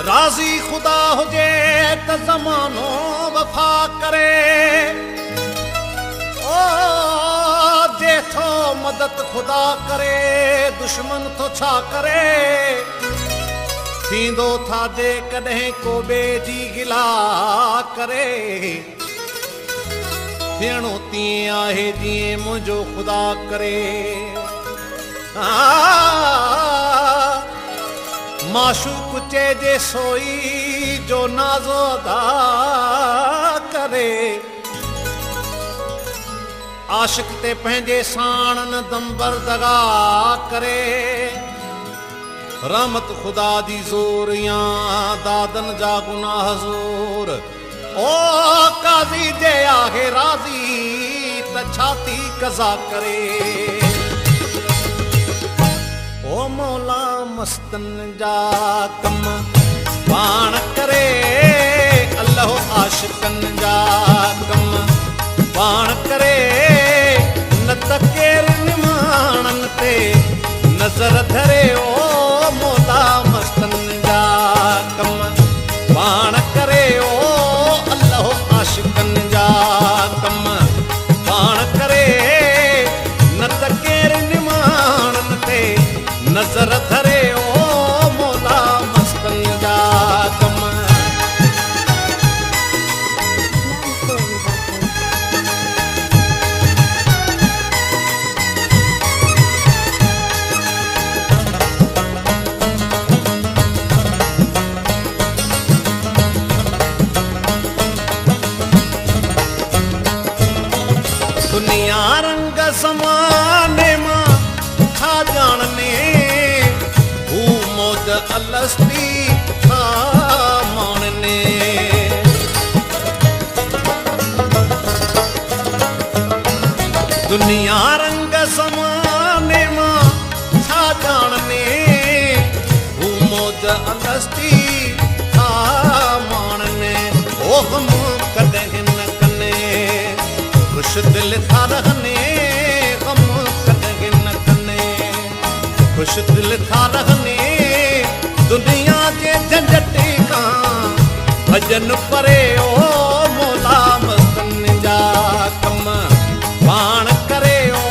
राज़ी ख़ुदा हुजे त ज़मानो वफ़ा करे, ओ जे थो मदद ख़ुदा करे दुश्मन थो छा करे। थींदो था जे कॾहिं को ॿिए जी गिला करे, थियणो तीअं आहे जीअं मुंहिंजो ख़ुदा करे। माशूक चइजे सोई जो नाज़ो अदा करे, आशिक ते पंहिंजे साणनि दंबर दगा करे। रहमत ख़ुदा जी ज़ोर या दादन जा गुनाह ज़ोर, ओ काज़ी जे आहे राज़ी त छाती कज़ा करे। ओ मौला मस्तन जा कम पाण करे, अल्लाह आशिकन जा कम पाण करे। न त केरु निमाणन ते नज़र धरे, ओ मौला मस्तन जा कम पाण करे। ओ अल्लाह आशिकन जा कम पाण करे। न त केरु निमाणन ते नज़र धरे, ओ मौला मस्तन जा कम। दुनिया रंग ज़माने मां छा ॼाणने, हू मौज अलस्ती छा माणने। दुनिया रंग ज़माने मां छा ॼाणने, हू मौज अलस्ती छा माणने। ओ हम कॾहिं न कने खुश दिल था रहने, गम कॾहिं न कने खुश दिल था रहने। दुनिया जे झंझट खां भॼन परे, ओ मौला मस्तन जा कम पाण करे। ओ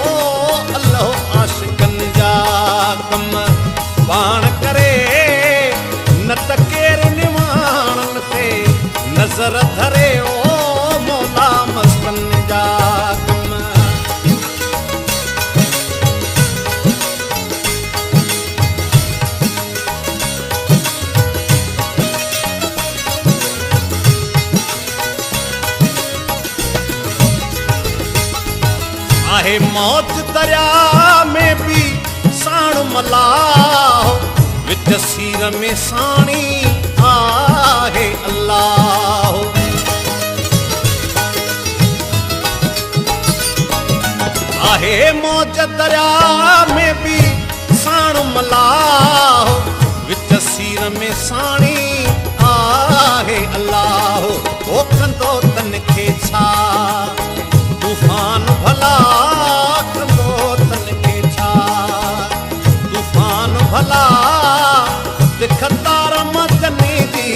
अल्लाह आशिकन जा कम पाण करे। न त केरु निमाणन ते नज़र धरे, ओ मौला मस्तन जा कम। आहे मौज दरिया में भी साण मलाह, विच सीर में साणी आहे अल्लाह। आहे मौज दरिया में भी साण मलाह, विच सीर में साणी आहे अल्लाह। ओ कंदो तन खे छा तूफ़ान भला, कंदो तन खे छा तूफ़ान भला। दिखतार मदनी जी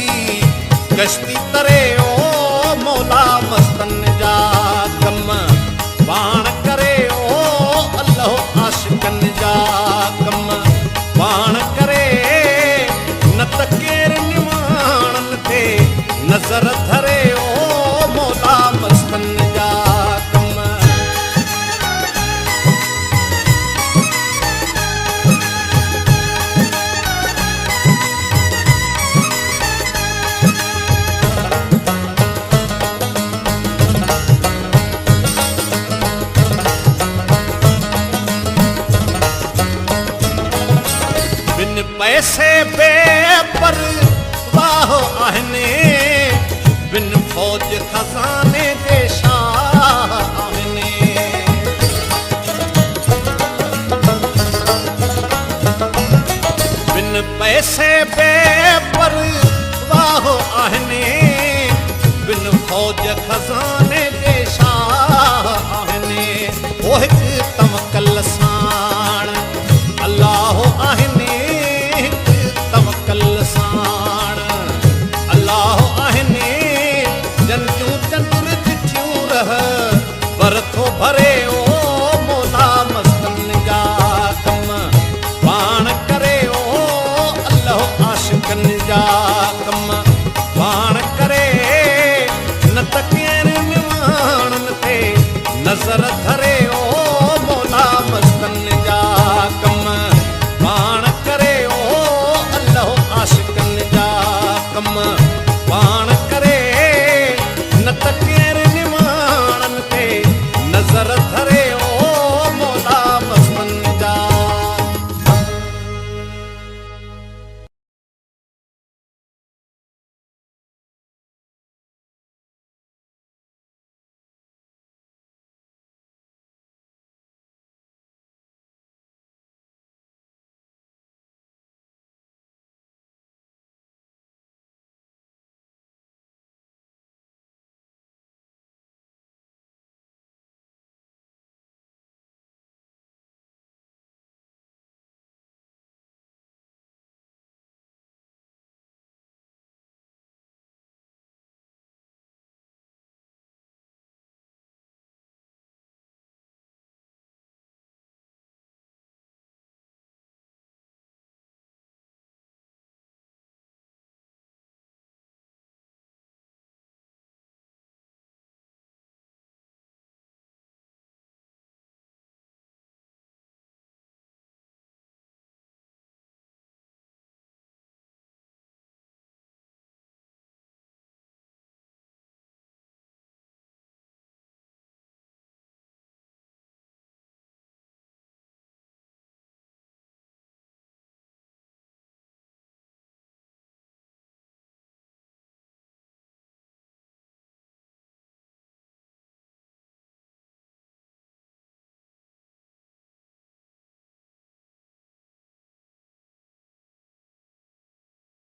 कश्ती तरे, ओ मौला मस्तन जा कम पाण करे। ओ अल्लाह आशिकन जा कम पाण करे। न त केरु निमाणन ते नज़र धरे, ओ मौला मस्तन जा कम। बिन पैसे बेपरवाह आहिनि, बिन फौज खज़ाने जे शाह आहिनि। बिन पैसे बेपरवाह आहिनि, बिन फौज खज़ाने जे शाह आहिनि। ओ हिकु तवक्कल साण अल्लाह आहिनि, हिकु तवक्कल साण बन जा।